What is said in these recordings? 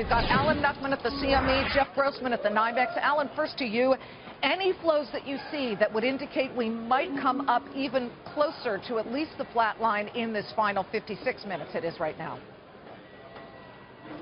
We've got Alan Knuckman at the CME, Jeff Grossman at the NYMEX. Alan, first to you. Any flows that you see that would indicate we might come up even closer to at least the flat line in this final 56 minutes it is right now?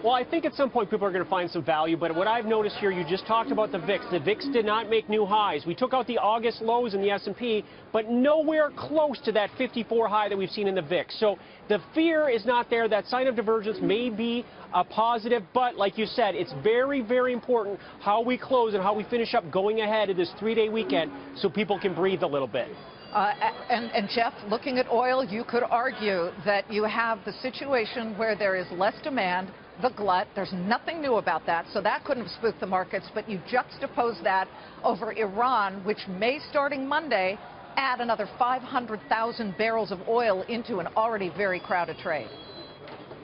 Well, I think at some point people are going to find some value, but what I've noticed here, you just talked about the VIX. The VIX did not make new highs. We took out the August lows in the S&P, but nowhere close to that 54 high that we've seen in the VIX. So the fear is not there. That sign of divergence may be a positive, but like you said, it's very, very important how we close and how we finish up going ahead of this three-day weekend so people can breathe a little bit. And Jeff, looking at oil, you could argue that you have the situation where there is less demand, the glut. There's nothing new about that, so that couldn't have spooked the markets. But you juxtapose that over Iran, which may, starting Monday, add another 500,000 barrels of oil into an already very crowded trade.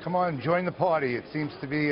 Come on, join the party. It seems to be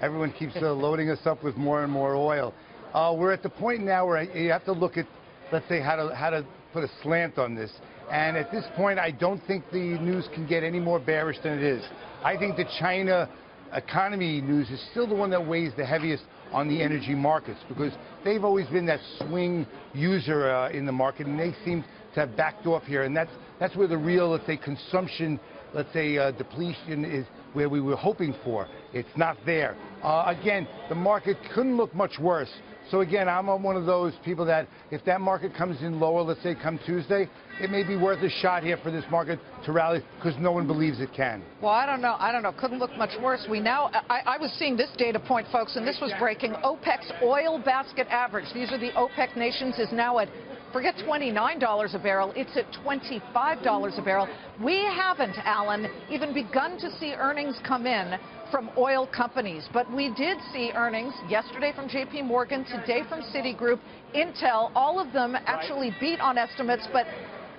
everyone keeps loading us up with more and more oil. We're at the point now where you have to look at, let's say, how to put a slant on this. And at this point, I don't think the news can get any more bearish than it is. I think the China economy news is still the one that weighs the heaviest on the energy markets, because they've always been that swing user in the market, and they seem to have backed off here. And that's where the real, let's say, consumption, let's say, depletion is where we were hoping for. It's not there. Again, the market couldn't look much worse. So again, I'm one of those people that if that market comes in lower, let's say come Tuesday, it may be worth a shot here for this market to rally because no one believes it can. Well, I don't know. Couldn't look much worse. We now, I was seeing this data point, folks, and this was breaking. OPEC's oil basket average, these are the OPEC nations, is now at, forget $29 a barrel, it's at $25 a barrel. We haven't, Alan, even begun to see earnings come in from oil companies, but we did see earnings yesterday from JP Morgan, today from Citigroup, Intel. All of them actually beat on estimates, but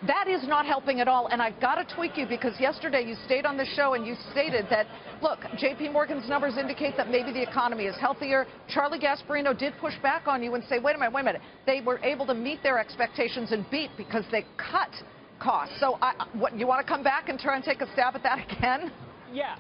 that is not helping at all. And I've got to tweak you, because yesterday you stayed on the show and you stated that, look, JP Morgan's numbers indicate that maybe the economy is healthier. Charlie Gasparino did push back on you and say, wait a minute. They were able to meet their expectations and beat because they cut costs. So what, you want to come back and try and take a stab at that again? Yeah,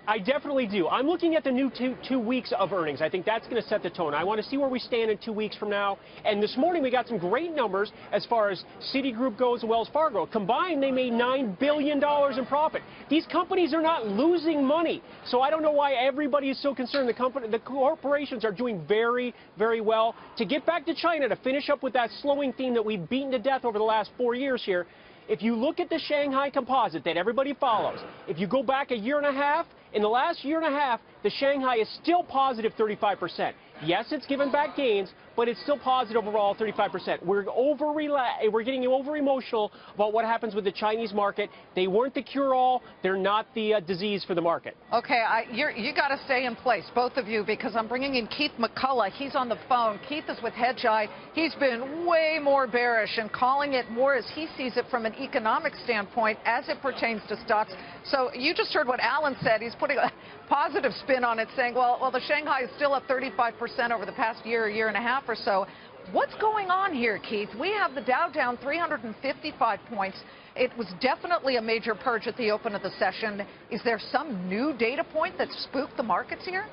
I definitely do. I'm looking at the new two weeks of earnings. I think that's going to set the tone. I want to see where we stand in 2 weeks from now. And this morning we got some great numbers as far as Citigroup goes and Wells Fargo. Combined, they made $9 billion in profit. These companies are not losing money. So I don't know why everybody is so concerned. The corporations are doing very, very well. To get back to China, to finish up with that slowing theme that we've beaten to death over the last 4 years here, if you look at the Shanghai Composite that everybody follows, if you go back a year and a half, in the last year and a half, the Shanghai is still positive 35%. Yes, it's given back gains, but it's still positive overall 35%. We're getting over-emotional about what happens with the Chinese market. They weren't the cure-all. They're not the disease for the market. Okay, you got to stay in place, both of you, because I'm bringing in Keith McCullough. He's on the phone. Keith is with Hedgeye. He's been way more bearish and calling it more as he sees it from an economic standpoint as it pertains to stocks. So you just heard what Alan said. He's putting a positive spin on it, saying, well, the Shanghai is still up 35% over the past year and a half or so. What's going on here, Keith? We have the Dow down 355 points. It was definitely a major purge at the open of the session. Is there some new data point that spooked the markets here?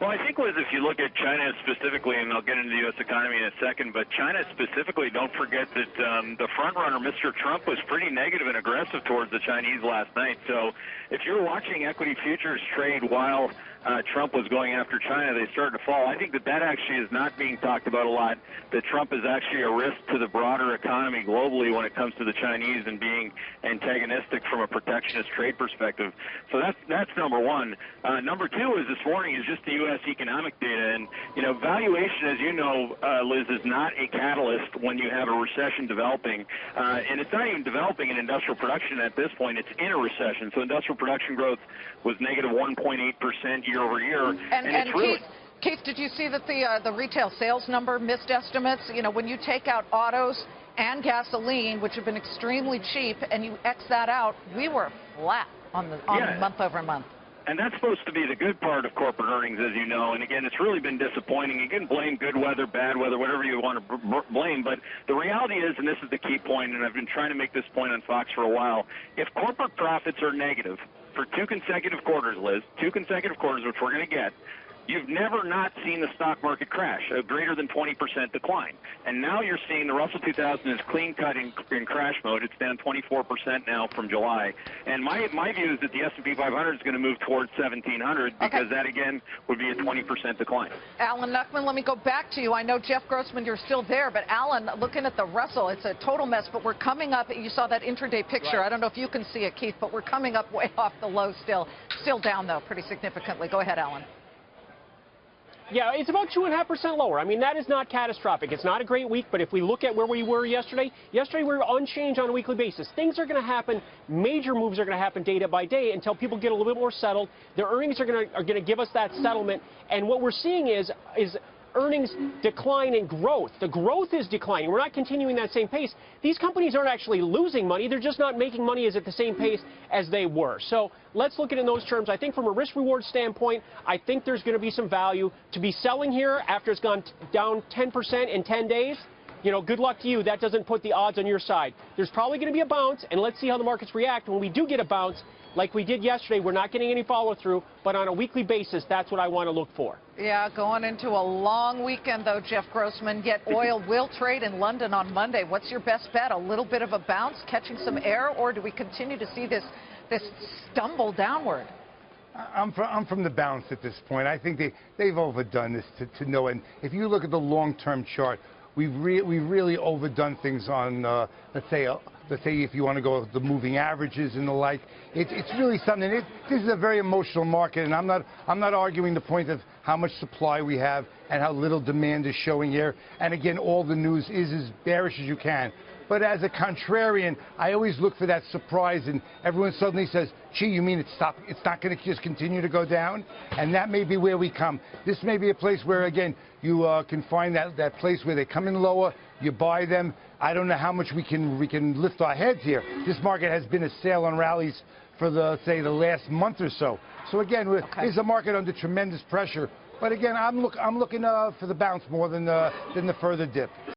Well, I think, Liz, if you look at China specifically, and I'll get into the U.S. economy in a second, but China specifically, don't forget that the front-runner, Mr. Trump, was pretty negative and aggressive towards the Chinese last night. So if you're watching equity futures trade while Trump was going after China, they started to fall. I think that actually is not being talked about a lot, that Trump is actually a risk to the broader economy globally when it comes to the Chinese and being antagonistic from a protectionist trade perspective. So that's number one. Number two is this morning is just the U.S. economic data. And, you know, valuation, as you know, Liz, is not a catalyst when you have a recession developing. And it's not even developing in industrial production at this point. It's in a recession. So industrial production growth was negative 1.8% year over year. And it's really... Keith, did you see that the retail sales number missed estimates? You know, when you take out autos and gasoline, which have been extremely cheap, and you X that out, we were flat on the month over month. And that's supposed to be the good part of corporate earnings, as you know. And again, it's really been disappointing. You can blame good weather, bad weather, whatever you want to blame. But the reality is, and this is the key point, and I've been trying to make this point on Fox for a while, if corporate profits are negative for 2 consecutive quarters, Liz, 2 consecutive quarters, which we're going to get, you've never not seen the stock market crash, a greater than 20% decline. And now you're seeing the Russell 2000 is clean cut in crash mode. It's down 24% now from July. And my view is that the S&P 500 is going to move towards 1,700 because that, again, would be a 20% decline. Alan Knuckman, let me go back to you. I know, Jeff Grossman, you're still there, but Alan, looking at the Russell, it's a total mess, but we're coming up. You saw that intraday picture. I don't know if you can see it, Keith, but we're coming up way off the low still. Still down, though, pretty significantly. Go ahead, Alan. Yeah, it's about 2.5% lower. I mean, that is not catastrophic. It's not a great week, but if we look at where we were yesterday we were unchanged on a weekly basis. Things are going to happen, major moves are going to happen day by day until people get a little bit more settled. Their earnings are going to give us that settlement, and what we're seeing is earnings decline in growth. The growth is declining. We're not continuing that same pace. These companies aren't actually losing money. They're just not making money at the same pace as they were. So let's look at it in those terms. I think from a risk-reward standpoint, I think there's going to be some value to be selling here after it's gone down 10% in 10 days. You know, good luck to you. That doesn't put the odds on your side. There's probably going to be a bounce, and let's see how the markets react. When we do get a bounce, like we did yesterday, we're not getting any follow-through, but on a weekly basis, that's what I want to look for. Yeah, going into a long weekend, though, Jeff Grossman. Yet oil will trade in London on Monday. What's your best bet? A little bit of a bounce, catching some air, or do we continue to see this stumble downward? I'm from the bounce at this point. I think they've overdone this to no end. If you look at the long-term chart, we've really overdone things on, let's say if you want to go with the moving averages and the like. It's really something. This is a very emotional market, and I'm not arguing the point of how much supply we have and how little demand is showing here. And again, all the news is as bearish as you can. But as a contrarian, I always look for that surprise, and everyone suddenly says, gee, you mean it's not going to just continue to go down? And that may be where we come. This may be a place where, again, you can find that place where they come in lower, you buy them. I don't know how much we can lift our heads here. This market has been a sail on rallies for the last month or so. So again, it's a market under tremendous pressure. But again, I'm looking for the bounce more than the further dip.